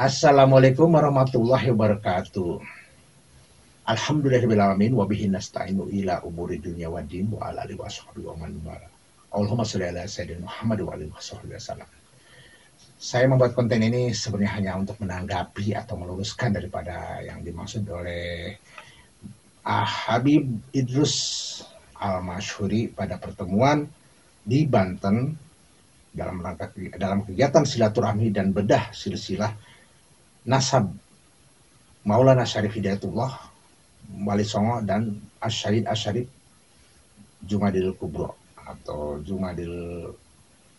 Assalamualaikum warahmatullahi wabarakatuh. Alhamdulillahirrahmanirrahim wa bihi nasta'inu ila umuri dunya wa din wa ala alihi washabihi wa man wala. Allahumma sholli ala sayyidina Muhammad wa alihi wasallam. Saya membuat konten ini sebenarnya hanya untuk menanggapi atau meluruskan daripada yang dimaksud oleh Habib Idrus Al-Masyhuri pada pertemuan di Banten dalam kegiatan silaturahmi dan bedah silsilah nasab Maulana Syarif Hidayatullah Wali Songo dan Asyarif Jumadil Kubro atau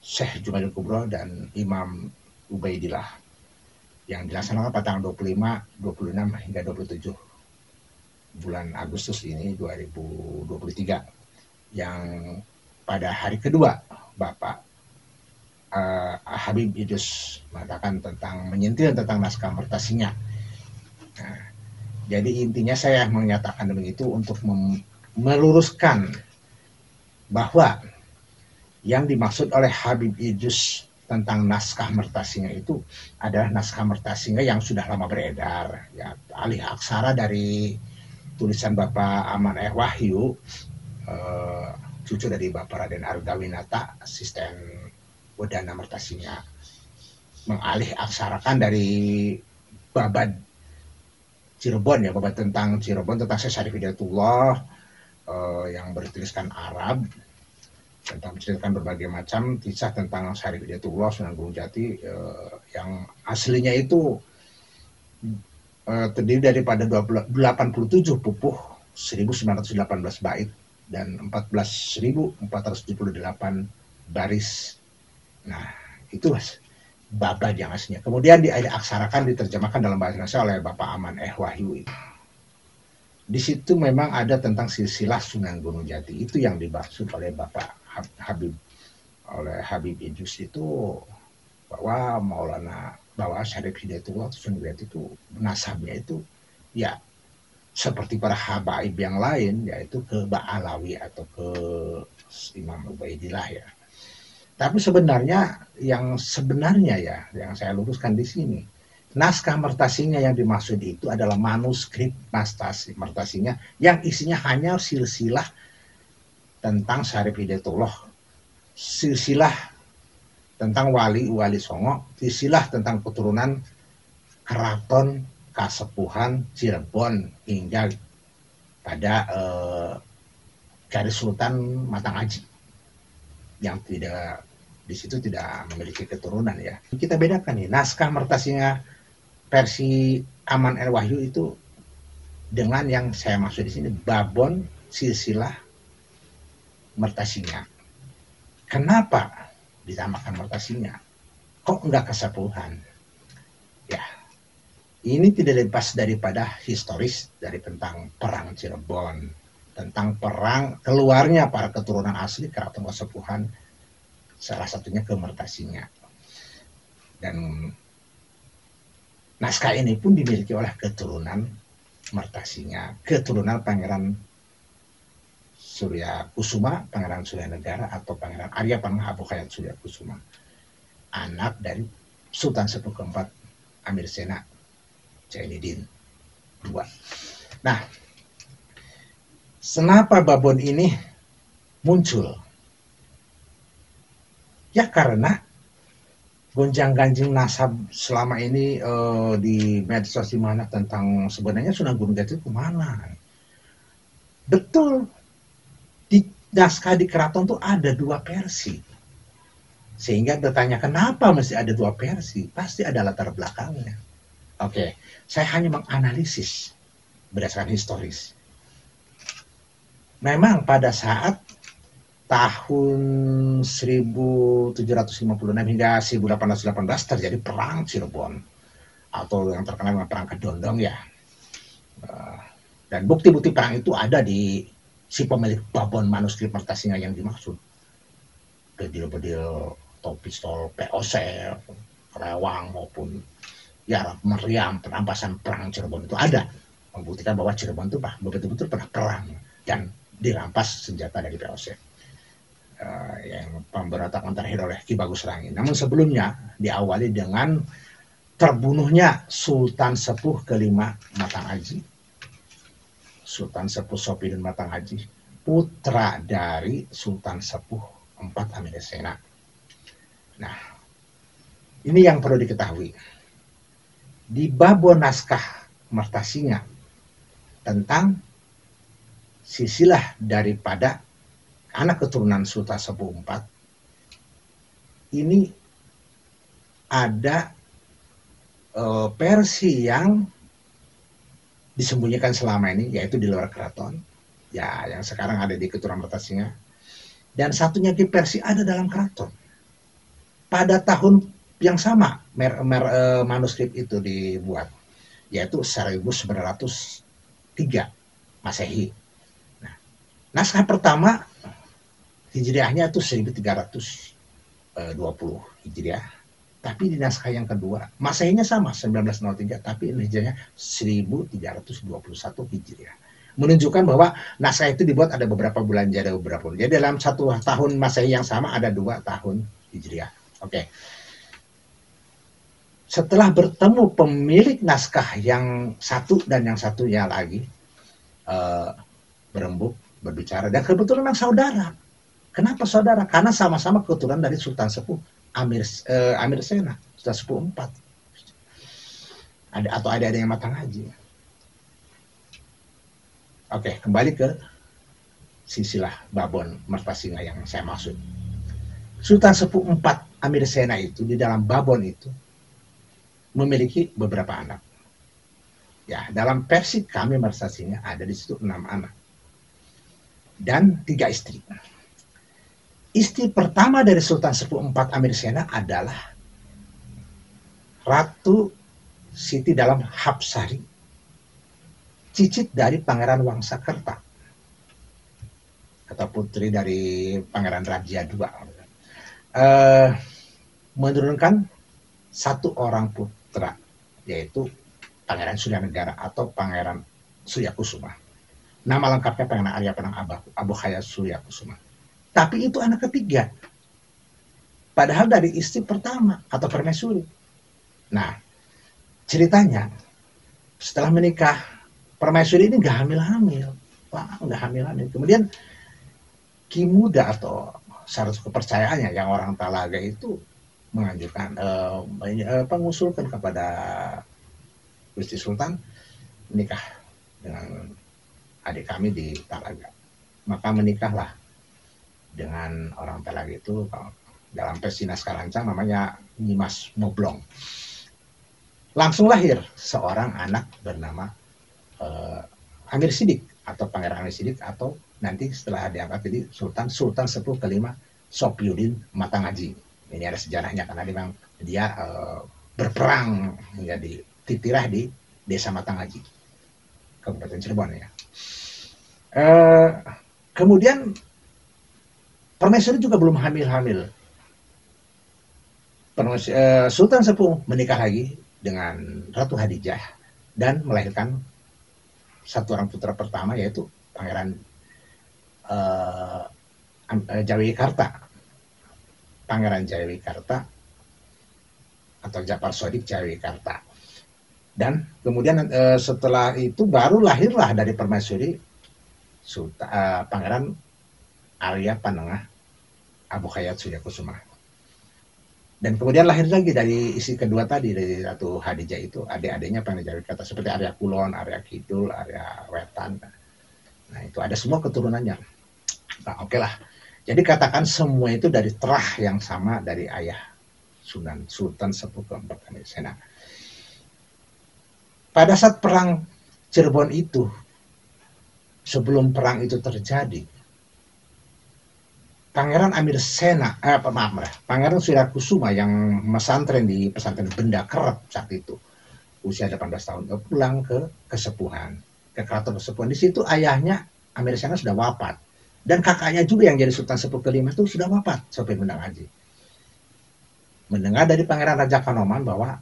Syekh Jumadil Kubro dan Imam Ubaidillah yang dilaksanakan pada tanggal 25, 26 hingga 27 bulan Agustus ini 2023, yang pada hari kedua Bapak Habib Idrus mengatakan menyentil tentang naskah Mertasinya. Nah, jadi intinya saya menyatakan begitu untuk meluruskan bahwa yang dimaksud oleh Habib Idrus tentang naskah Mertasinya itu adalah naskah Mertasinya yang sudah lama beredar, ya, alih aksara dari tulisan Bapak Aman Wahyu, cucu dari Bapak Raden Argawinata, asisten Wedana Mertasinya, mengalih aksarakan dari babad Cirebon, ya, babad tentang Cirebon tentang Syarif Hidayatullah yang bertuliskan Arab, tentang menceritakan berbagai macam kisah tentang Syarif Hidayatullah Sunan Gunung Jati, yang aslinya itu terdiri daripada 87 pupuh, 1918 bait dan 14.478 baris. Nah, itu babad yang aslinya. Kemudian diaksarakan, diterjemahkan dalam bahasa Indonesia oleh Bapak Aman Wahyu. Di situ memang ada tentang silsilah Sunan Gunung Jati. Itu yang dimaksud oleh Bapak Habib Idrus itu, bahwa Syarif Hidayatullah Sunan Gunung Jati itu nasabnya itu ya seperti para habaib yang lain, yaitu ke Ba'alawi atau ke Imam Ubaidillah, ya. Tapi sebenarnya yang yang saya luruskan di sini, naskah Mertasinya yang dimaksud itu adalah manuskrip Mertasinya yang isinya hanya silsilah tentang Syarif Hidayatullah, silsilah tentang Wali Songo, silsilah tentang keturunan keraton Kasepuhan Cirebon hingga pada garis Sultan Matang Aji yang di situ tidak memiliki keturunan, ya. Kita bedakan nih, naskah Mertasinya versi Aman Wahyu itu dengan yang saya maksud di sini, babon silsilah Mertasinya. Kenapa ditamakan Mertasinya? Kok enggak Kasepuhan? Ya, ini tidak lepas daripada historis dari tentang perang Cirebon, tentang perang keluarnya para keturunan asli keraton Kasepuhan, salah satunya ke Mertasinya. Dan naskah ini pun dimiliki oleh keturunan Mertasinya, keturunan Pangeran Surya Kusuma, Pangeran Surya Negara atau Pangeran Arya Panghabu Hayat Surya Kusuma, anak dari Sultan Sepuh keempat Amir Sena Jainuddin II. Nah, kenapa babon ini muncul? Ya karena gonjang-ganjing nasab selama ini di medsos di mana tentang sebenarnya Sunan Gunung Jati itu kemana. Betul, di naskah di keraton tuh ada dua versi. Sehingga bertanya kenapa mesti ada dua versi? Pasti ada latar belakangnya. Oke, saya hanya menganalisis berdasarkan historis. Memang pada saat tahun 1756 hingga 1818 terjadi perang Cirebon atau yang terkenal dengan perang Kedondong, ya. Dan bukti-bukti perang itu ada di si pemilik babon manuskrip Mertasinya yang dimaksud. Bedil-bedil pistol POC, rewang maupun ya meriam perampasan perang Cirebon itu ada, membuktikan bahwa Cirebon itu betul-betul pernah perang dan dirampas senjata dari POC. Yang pemberontakan terakhir oleh Ki Bagus Rangi. Namun sebelumnya diawali dengan terbunuhnya Sultan Sepuh kelima Matangaji, Sultan Sepuh Sophiuddin Matangaji, putra dari Sultan Sepuh IV Amirsena. Nah, ini yang perlu diketahui. Di Babon Naskah Mertasinga tentang silsilah daripada anak keturunan Sultan Sepuh IV, ini ada versi yang disembunyikan selama ini, yaitu di luar keraton, ya, yang sekarang ada di Keturunan Mertasinga, dan satunya di versi ada dalam keraton. Pada tahun yang sama manuskrip itu dibuat, yaitu 1903 Masehi. Nah, naskah pertama Hijriahnya itu 1320 Hijriah. Tapi di naskah yang kedua, Masehinya sama 1903, tapi Hijriahnya 1321 Hijriah. Menunjukkan bahwa naskah itu dibuat ada beberapa bulan, jadi beberapa bulan. Jadi dalam satu tahun Masehi yang sama ada 2 tahun Hijriah. Oke. Setelah bertemu pemilik naskah yang satu dan yang satunya lagi berembuk, berbicara, dan kebetulan memang saudara. Kenapa saudara? Karena sama-sama keturunan dari Sultan Sepuh Amirsena, Sultan Sepuh IV. Atau ada yang Matangaji. Oke, kembali ke silsilah Babon Mertasinga yang saya maksud. Sultan Sepuh IV Amirsena itu di dalam Babon itu memiliki beberapa anak. Ya, dalam versi kami Mertasinga ada di situ 6 anak dan 3 istri. Istri pertama dari Sultan Sepuh IV Amirsena adalah Ratu Siti Dalam Hapsari, cicit dari Pangeran Wangsakerta atau putri dari Pangeran Raja II. Menurunkan 1 orang putra, yaitu Pangeran Suryanegara atau Pangeran Suryakusuma. Nama lengkapnya Pangeran Arya Penang Abuhaya Suryakusuma. Tapi itu anak ketiga. Padahal dari istri pertama atau permaisuri. Nah, ceritanya setelah menikah, permaisuri ini nggak hamil-hamil. Wah, nggak hamil-hamil. Kemudian Ki Muda atau syarat kepercayaannya yang orang Talaga itu menganjurkan, mengusulkan kepada Gusti Sultan menikah dengan adik kami di Talaga. Maka menikahlah dengan orang Talaga itu, dalam versi naskah lancang namanya Nyimas Moblong. Langsung lahir seorang anak bernama Amir Sidik atau Pangeran Amir Sidik, atau nanti setelah diangkat jadi Sultan Sepuh kelima Sophiuddin Matangaji. Ini ada sejarahnya karena dia berperang hingga dititirah di Desa Matangaji, Kabupaten Cirebon ya. Kemudian permaisuri juga belum hamil-hamil. Sultan Sepuh menikah lagi dengan Ratu Hadijah dan melahirkan 1 orang putra pertama, yaitu Pangeran Jayawikarta. Pangeran Jayawikarta atau Japar Sodik Jayawikarta. Dan kemudian setelah itu baru lahirlah dari permaisuri Pangeran Arya Panengah Abuhaya Suryakusuma. Dan kemudian lahir lagi dari istri kedua tadi, dari Ratu Hadijah itu, adik-adiknya Pangeran Jayawikarta seperti Arya Kulon, Arya Kidul, Arya Wetan. Nah, itu ada semua keturunannya. Nah, oke lah. Jadi katakan semua itu dari terah yang sama dari ayah Sultan Sepuh keempat Amirsena. Pada saat perang Cirebon itu, sebelum perang itu terjadi, Pangeran Amirsena, Pangeran Suryakusuma yang mesantren di pesantren Benda Kerep saat itu, usia 18 tahun, pulang ke kesepuhan, ke keraton kesepuhan. Di situ ayahnya Amirsena sudah wafat. Dan kakaknya juga yang jadi Sultan Sepuh kelima itu sudah wafat, Sophiuddin Matangaji. Mendengar dari Pangeran Raja Kanoman bahwa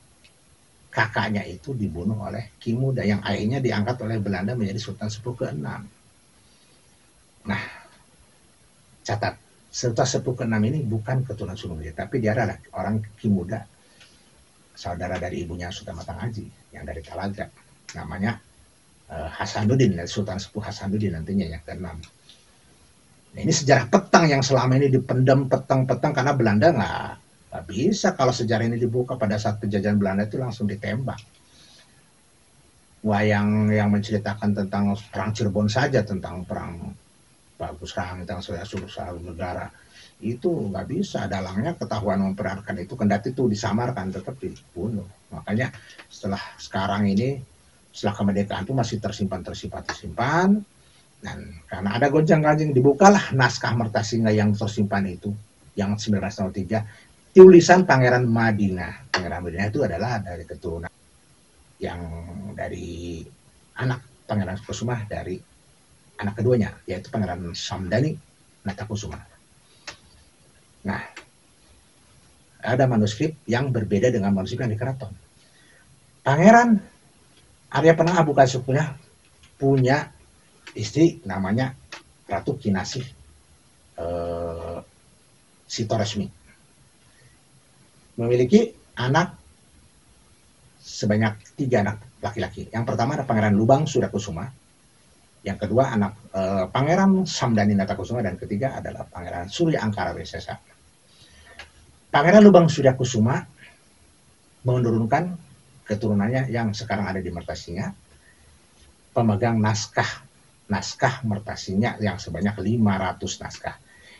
kakaknya itu dibunuh oleh Ki Muda yang ayahnya diangkat oleh Belanda menjadi Sultan Sepuh ke-6. Nah, catat, Sultan Sepuh ke-6 ini bukan keturunan Sunan Gede, tapi dia adalah orang Ki Muda saudara dari ibunya Sultan Matanghaji yang dari Talaga, namanya Hasanuddin, Sultan Sepuh Hasanuddin nantinya yang ke-6. Nah, ini sejarah petang yang selama ini dipendam petang-petang karena Belanda nggak bisa kalau sejarah ini dibuka pada saat penjajahan Belanda itu langsung ditembak. Wayang yang menceritakan tentang perang Cirebon saja, tentang perang Bagus Rang, tentang suruh negara, itu nggak bisa, dalangnya ketahuan memperarakan itu, kendati itu disamarkan tetap dibunuh. Makanya setelah sekarang ini, setelah kemerdekaan itu masih tersimpan. Dan karena ada gonjang-ganjing, dibukalah naskah Mertasinga yang tersimpan itu, yang 1903, tulisan Pangeran Madinah. Pangeran Madinah itu adalah dari keturunan yang dari anak Pangeran Kusuma, dari anak keduanya, yaitu Pangeran Samdani Natakusuma. Nah, ada manuskrip yang berbeda dengan manuskrip yang di keraton. Pangeran Arya Penangah Bukasukunya punya istri namanya Ratu Kinasih Sitoresmi. Memiliki anak sebanyak 3 anak laki-laki. Yang pertama ada Pangeran Lubang Sudakusuma, yang kedua anak Pangeran Samdani Natakusuma, dan ketiga adalah Pangeran Surya Angkara Wisesa. Pangeran Lubang Sudakusuma menurunkan keturunannya yang sekarang ada di Mertasinga, pemegang naskah Mertasinga yang sebanyak 500 naskah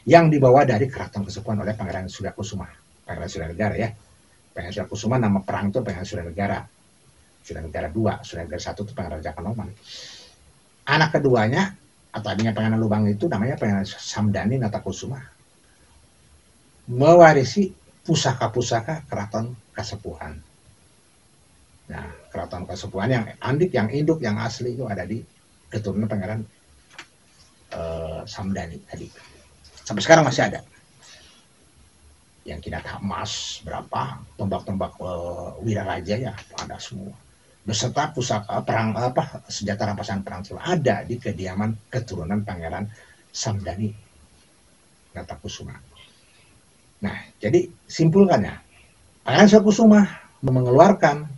yang dibawa dari Keraton Kasepuhan oleh Pangeran Sudakusuma, Pangeran Sudanegara ya. Pangeran Sudakusuma nama perang itu Pangeran Sudanegara. Sudanegara 2, Sudanegara 1 itu Pangeran Raja Kanoman. Anak keduanya atau adiknya Pangeran Lubang itu namanya Pangeran Samdani Natakusuma, mewarisi pusaka-pusaka Keraton Kasepuhan. Nah, Keraton Kasepuhan yang andik, yang induk, yang asli itu ada di keturunan Pangeran Samdani tadi. Sampai sekarang masih ada. Yang Kinata emas berapa, tombak-tombak Wiraraja ya ada semua. Beserta pusaka perang senjata rampasan perang ada di kediaman keturunan Pangeran Samdani Natakusuma. Nah, jadi simpulkannya, Pangeran Sudakusuma mengeluarkan,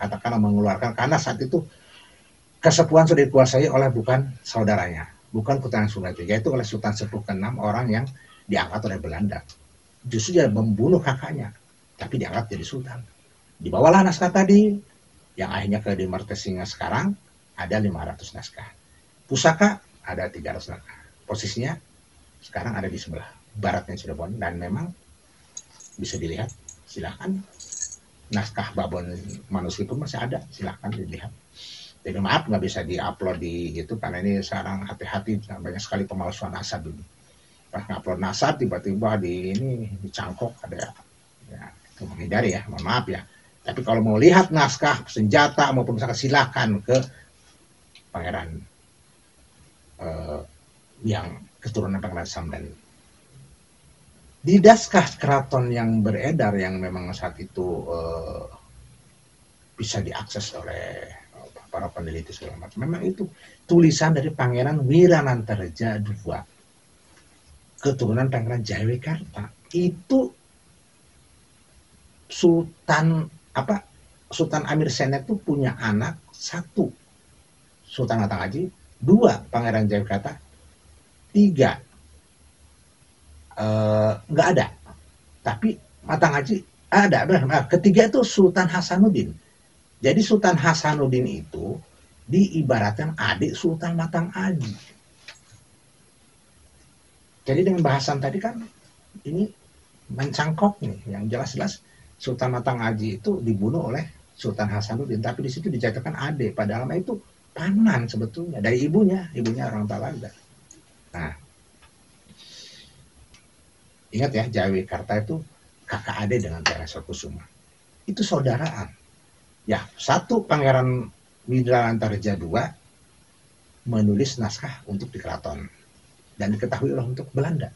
katakanlah mengeluarkan, karena saat itu Kasepuhan sudah dikuasai oleh bukan saudaranya, bukan Keturunan Sunda, yaitu oleh Sultan Sepuh ke-6, orang yang diangkat oleh Belanda. Justru dia membunuh kakaknya, tapi diangkat jadi sultan. Dibawalah naskah tadi, yang akhirnya ke di Mertasinga sekarang ada 500 naskah. Pusaka ada 300 naskah. Posisinya sekarang ada di sebelah baratnya Cirebon, dan memang bisa dilihat, silakan. Naskah babon manuskrip pun masih ada, silakan dilihat. Jadi maaf nggak bisa diupload di itu, karena ini sekarang hati-hati, banyak sekali pemalsuan nasab ini. Pas ngupload nasab tiba-tiba dicangkok ada ya, itu menghindari ya, mohon maaf ya. Tapi kalau mau lihat naskah senjata maupun pusaka, silakan ke Pangeran yang keturunan Pangeran Samdani. Di naskah keraton yang beredar, yang memang saat itu bisa diakses oleh para peneliti segala macam, memang itu tulisan dari Pangeran Wiranantareja II, keturunan Pangeran Jayawikarta. Itu Sultan Amir Senet itu punya anak 1 Sultan Matanghaji, 2 Pangeran Jayawikarta, 3 nggak ada, tapi Matanghaji ada. Ketiga itu Sultan Hasanuddin. Jadi Sultan Hasanuddin itu diibaratkan adik Sultan Matanghaji. Jadi dengan bahasan tadi kan ini mencangkok nih, yang jelas-jelas Sultan Matanghaji itu dibunuh oleh Sultan Hasanuddin, tapi di situ dicatatkan adik, padahal itu paman sebetulnya dari ibunya orang Talaga. Nah, ingat ya, Jayawikarta itu kakak adik dengan Pangeran Sudakusuma. Itu saudaraan. Ya, 1 Pangeran Wiranantareja II menulis naskah untuk di keraton dan diketahui oleh untuk Belanda.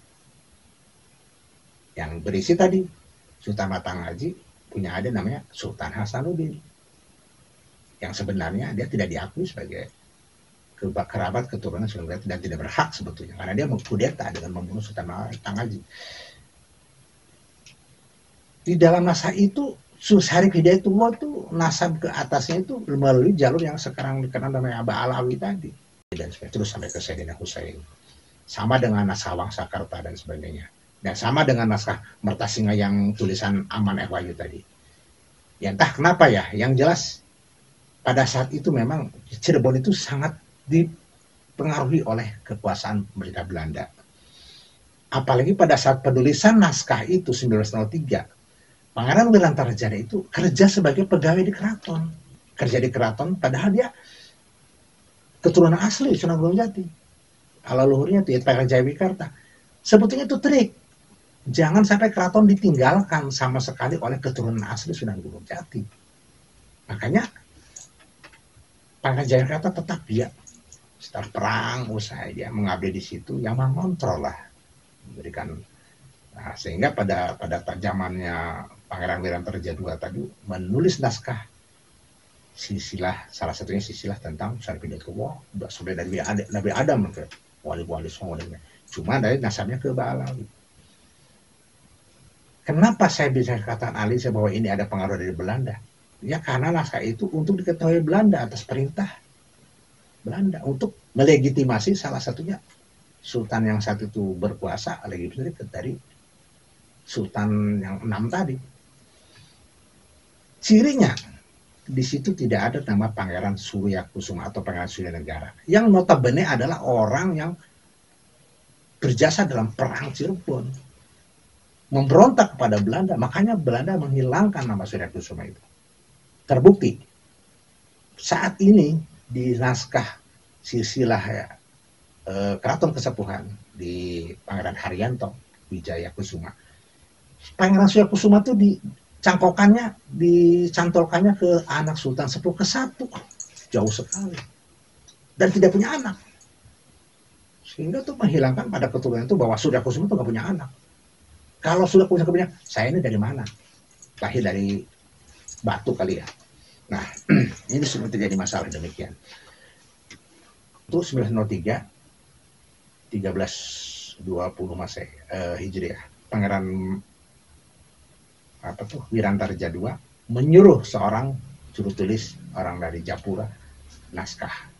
Yang berisi tadi, Sultan Matanghaji punya adik namanya Sultan Hasanuddin. Yang sebenarnya dia tidak diakui sebagai kerabat keturunan Sunan dan tidak berhak sebetulnya, karena dia mengkudeta dengan membunuh Sultan Matanghaji. Di dalam naskah itu Syarif Hidayatullah itu nasab ke atasnya itu melalui jalur yang sekarang dikenal namanya Aba Alawi tadi, dan terus sampai ke Sayyidina Husain. Sama dengan naskah Wangsakerta dan sebagainya. Dan sama dengan naskah Mertasinga yang tulisan Aman Wahyu tadi. Ya entah kenapa ya, yang jelas pada saat itu memang Cirebon itu sangat dipengaruhi oleh kekuasaan pemerintah Belanda. Apalagi pada saat penulisan naskah itu 1903, Pangeran Wirantarjana itu kerja sebagai pegawai di keraton. Kerja di keraton, padahal dia keturunan asli Sunan Gunung Jati. Ala luhurnya itu Pangeran Jayawikarta. Sebetulnya itu trik. Jangan sampai keraton ditinggalkan sama sekali oleh keturunan asli Sunan Gunung Jati. Makanya Pangeran Jayawikarta tetap dia setelah perang usai dia mengabdi di situ, yang mengontrol lah, memberikan. Nah, sehingga pada zamannya Pangeran Wirantarjana II tadi menulis naskah silsilah, salah satunya silsilah tentang Syarif Hidayatullah, sampai dari Nabi Adam ke wali-wali semua. Cuma dari nasabnya ke Ba'alawi. Kenapa saya bisa katakan analisa bahwa ini ada pengaruh dari Belanda? Ya karena naskah itu untuk diketahui Belanda atas perintah Belanda untuk melegitimasi salah satunya Sultan yang saat itu berkuasa, legitimasi dari Sultan yang 6 tadi. Cirinya di situ tidak ada nama Pangeran Suryakusuma atau Pangeran Suryanegara, yang notabene adalah orang yang berjasa dalam perang Cirebon, memberontak kepada Belanda. Makanya Belanda menghilangkan nama Suryakusuma itu. Terbukti saat ini di naskah silsilah Keraton Kesepuhan di Pangeran Haryanto Wijaya Kusuma, Pangeran Suryakusuma itu dicantolkannya ke anak Sultan Sepuh ke-1, jauh sekali, dan tidak punya anak, sehingga itu menghilangkan pada keturunan itu bahwa Suryakusuma itu nggak punya anak. Kalau Suryakusuma punya, saya ini dari mana? Lahir dari batu kali ya. Nah, ini semua terjadi masalah demikian. Itu 1903, 1320 Masehi, Hijriah, Pangeran Wirantarjana II menyuruh seorang juru tulis orang dari Japura naskah.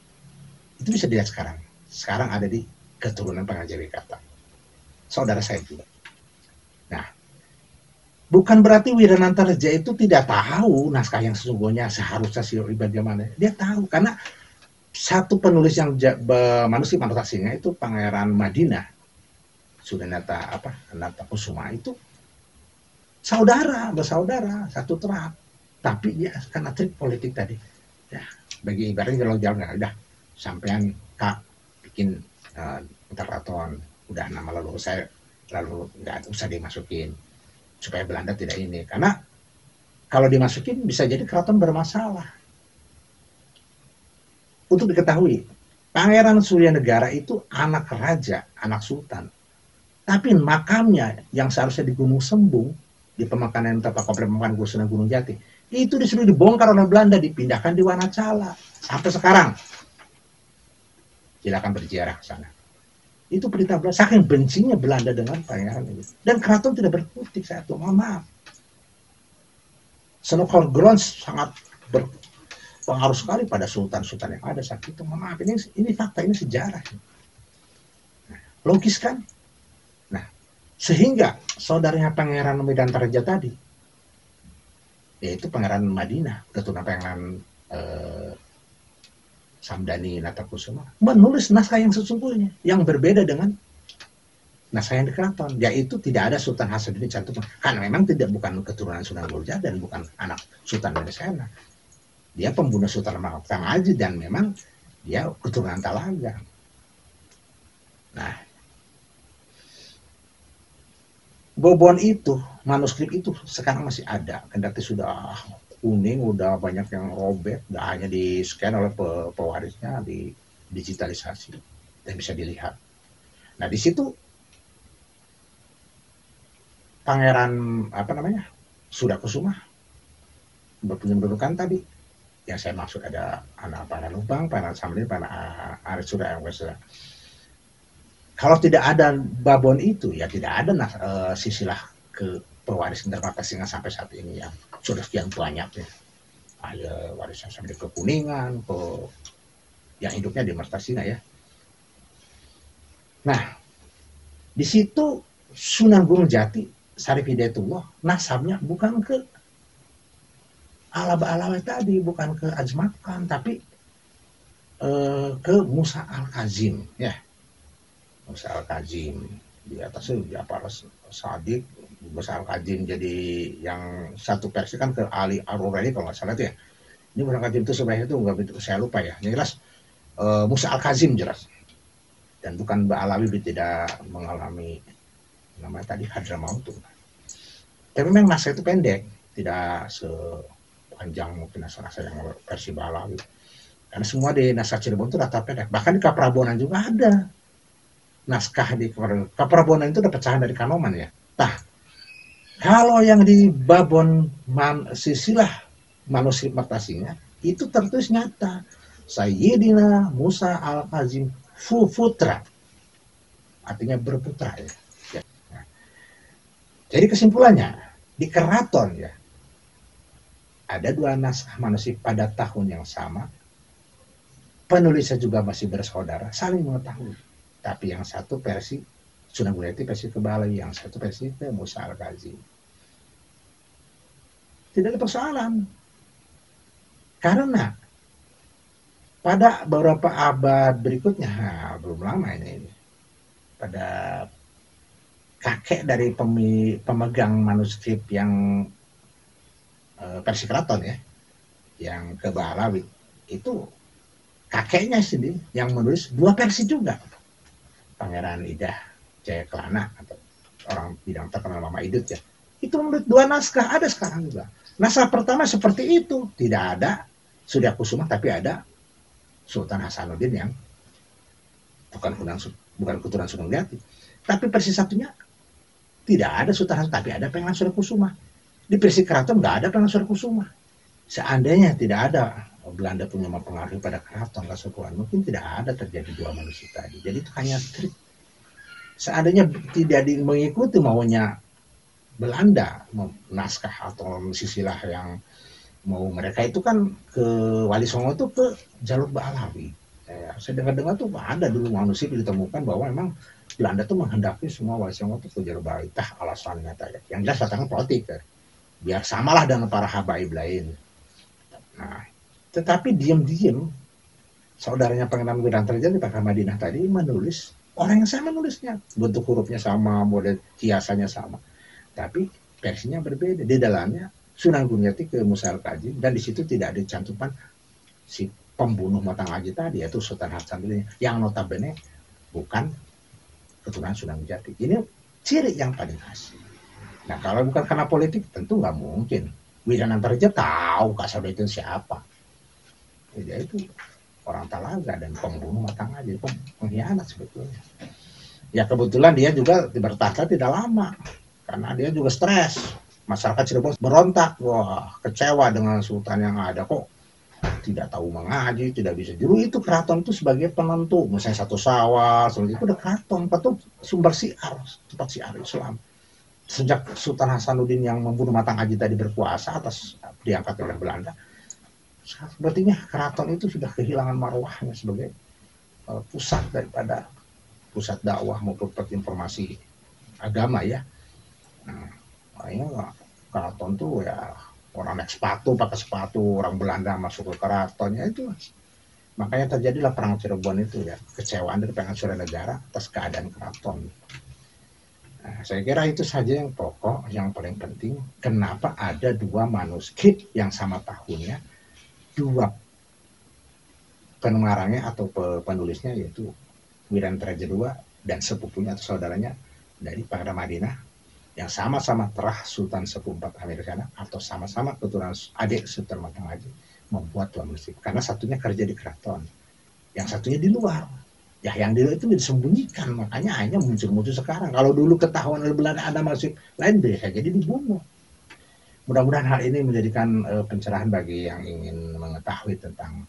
Itu bisa dilihat sekarang. Sekarang ada di keturunan Pangeran Jayawikarta. Saudara saya juga. Nah, bukan berarti Wirantarjana itu tidak tahu naskah yang sesungguhnya seharusnya bagaimana. Dia tahu karena satu penulis yang manuskrip Mertasinga itu Pangeran Madinah Sudanata Kusuma itu bersaudara satu terap, tapi dia karena trik politik tadi ya, bagi ibaratnya jalan-jalan udah sampean Kak bikin keraton, udah nama lalu saya lalu nggak usah dimasukin supaya Belanda tidak ini, karena kalau dimasukin bisa jadi keraton bermasalah. Untuk diketahui, Pangeran Suryanegara itu anak raja, anak sultan, tapi makamnya yang seharusnya di Gunung Sembung, di pemakaman tempat komplek pemakaman Sunan Gunung Jati, itu disuruh dibongkar oleh Belanda, dipindahkan di Wanacala. Sampai sekarang, silakan berziarah ke sana. Itu perintah Belanda, saking bencinya Belanda dengan pangeran itu. Dan keraton tidak berkutik saat itu, maaf. Senokor-Grons sangat berpengaruh sekali pada sultan-sultan yang ada saat itu. Maaf, ini fakta, ini sejarah. Nah, logis kan? Sehingga saudaranya Pangeran Wirantarjana tadi, yaitu Pangeran Madinah, keturunan Pangeran Samdani Natakusuma, menulis naskah yang sesungguhnya, yang berbeda dengan naskah yang di keraton, yaitu tidak ada Sultan Hasanuddin cantum, karena memang bukan keturunan Sunan Gunung dan bukan anak Sultan Walisena. Dia pembunuh Sultan Mahkota Majid dan memang dia keturunan Talaga. Nah, Bobon itu, manuskrip itu sekarang masih ada, kendati sudah kuning, udah banyak yang robek, udah hanya di scan oleh pewarisnya, di digitalisasi dan bisa dilihat. Nah di situ Pangeran Suryakusuma berpendudukan tadi, yang saya maksud ada anak Pangeran Lubang, Pangeran Samdin, Pangeran Arit Surya. Kalau tidak ada babon itu, ya tidak ada silsilah ke pewaris Mertasinga sampai saat ini yang sudah sekian banyak ya. Ada warisan sampai ke Kuningan, ke yang hidupnya di Mertasina ya. Nah, di situ Sunan Gunung Jati Syarif Hidayatullah nasabnya bukan ke Alaba-Alawi tadi, bukan ke Ajmakan, tapi ke Musa Al-Kazim ya. Musa Al-Kazim di atasnya Ja'far Shadiq, Musa Al-Kazim jadi yang satu versi kan ke Ali Ar-Ruraini kalau nggak salah itu ya. Ini Musa Al-Kazim itu sebenarnya itu nggak begitu, saya lupa ya. Yang jelas Musa Al-Kazim jelas. Dan bukan Mbak Alawi tidak mengalami namanya tadi Hadramaut. Tapi memang naskah itu pendek, tidak sepanjang mungkin naskah-naskah yang versi Mbak Alawi. Karena semua di naskah Cirebon itu rata pendek. Bahkan di Kaprabonan juga ada naskah di Kaprabonan itu ada pecahan dari Kanoman ya. Nah, kalau yang di Babon Sisilah manuskrip Mertasinya itu tertulis nyata Sayyidina Musa Al-Kazim Fufutra, artinya berputra ya. Nah, jadi kesimpulannya di keraton ya ada dua naskah manuskrip pada tahun yang sama, penulisnya juga masih bersaudara, saling mengetahui. Tapi yang satu versi Sunan Gunung Jati versi ke Balawi, yang satu versi ke Musa Al-Kazim. Tidak ada persoalan. Karena pada beberapa abad berikutnya, belum lama ini, pada kakek dari pemegang manuskrip yang versi keraton ya, yang ke Balawi, itu kakeknya sendiri yang menulis dua versi juga. Pangeran Idah Jayakelana atau orang bidang terkenal Mama Idut ya, itu menulis dua naskah, ada sekarang juga. Naskah pertama seperti itu, tidak ada Surya Kusuma tapi ada Sultan Hasanuddin yang bukan keturunan Sunan Jati. Tapi versi satunya tidak ada Sultan Hasanuddin tapi ada Pangeran Surya Kusuma. Di versi keraton nggak ada Pangeran Surya Kusuma. Seandainya tidak ada Belanda punya mempengaruhi pada keraton Kasepuhan, mungkin tidak ada terjadi dua manusia tadi. Jadi itu hanya trik. Seandainya tidak mengikuti maunya Belanda, naskah atau sisilah yang mau mereka itu kan ke Wali Songo itu ke jalur Balawi. Saya dengar-dengar tuh ada dulu manusia ditemukan bahwa memang Belanda tuh menghendaki semua Wali Songo itu ke jalur Balawi. Tah alasannya tadi. Yang jelas datangnya politik ya. Biar samalah dengan para habaib lain. Nah, tetapi diam-diam saudaranya Pangeran Wirantarja di Pakar Madinah tadi menulis, orang yang sama menulisnya, bentuk hurufnya sama, model kiasannya sama, tapi versinya berbeda. Di dalamnya Sunan Gunung Jati ke Musa Al-Kazim, dan di situ tidak dicantumkan si pembunuh Matang Aji tadi, yaitu Sultan Hasanuddin yang notabene bukan keturunan Sunan Gunung Jati. Ini ciri yang paling khas. Nah, kalau bukan karena politik tentu nggak mungkin. Wirantarja tahu Kasada itu siapa. Dia itu orang Talaga dan pembunuh Matang Aji, pengkhianat sebetulnya. Ya kebetulan dia juga bertahta tidak lama, karena dia juga stres. Masyarakat Cirebon berontak, wah kecewa dengan sultan yang ada, kok tidak tahu mengaji, tidak bisa. Dulu itu keraton itu sebagai penentu, misalnya satu sawah, seperti itu udah keraton, itu sumber siar, tempat siar Islam. Sejak Sultan Hasanuddin yang membunuh Matang Aji tadi berkuasa atas diangkat oleh Belanda, sepertinya keraton itu sudah kehilangan marwahnya sebagai pusat daripada pusat dakwah maupun informasi agama ya. Nah, keraton tuh ya orang naik sepatu, pakai sepatu, orang Belanda masuk ke keratonnya itu. Makanya terjadilah perang Cirebon itu ya, kecewaan dari Pangeran Suranegara atas keadaan keraton. Nah, saya kira itu saja yang pokok, yang paling penting. Kenapa ada dua manuskrip yang sama tahunnya, dua pengarangnya atau penulisnya yaitu Wirantarja II dan sepupunya atau saudaranya dari Pangeran Madinah yang sama-sama terah Sultan Sepuh IV Amerikana atau sama-sama keturunan adik Sultan Matang Aji membuat dua manuskrip. Karena satunya kerja di keraton, yang satunya di luar. Ya yang di luar itu disembunyikan, makanya hanya muncul-muncul sekarang. Kalau dulu ketahuan oleh Belanda ada manuskrip lain, bisa jadi dibunuh. Mudah-mudahan hal ini menjadikan pencerahan bagi yang ingin mengetahui tentang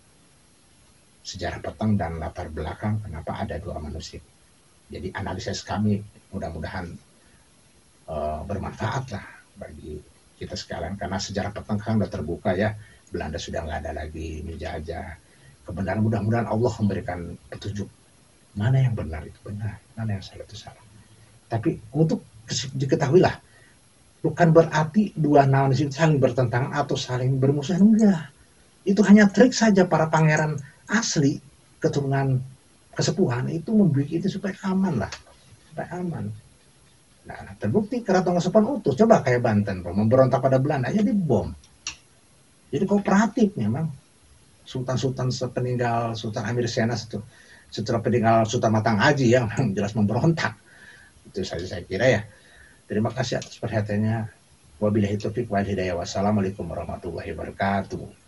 sejarah petang dan latar belakang kenapa ada dua manuskrip. Jadi analisis kami mudah-mudahan bermanfaat lah bagi kita sekalian, karena sejarah pertengahan udah terbuka ya, Belanda sudah nggak ada lagi menjajah. Kebenaran, mudah-mudahan Allah memberikan petunjuk mana yang benar itu benar, mana yang salah itu salah. Tapi untuk diketahuilah, bukan berarti dua naon itu saling bertentangan atau saling bermusuhan, enggak. Itu hanya trik saja para pangeran asli keturunan kesepuhan itu membuat itu supaya aman lah, supaya aman. Nah, terbukti keraton Kasepuhan utuh. Coba kayak Banten, memberontak pada Belanda aja dibom. Jadi kooperatif memang. Sultan-sultan sepeninggal Sultan Amir Sena setelah peninggal Sultan Matang Aji yang jelas memberontak. Itu saja saya kira ya. Terima kasih atas perhatiannya. Wabillahi taufiq wal hidayah. Wassalamualaikum warahmatullahi wabarakatuh.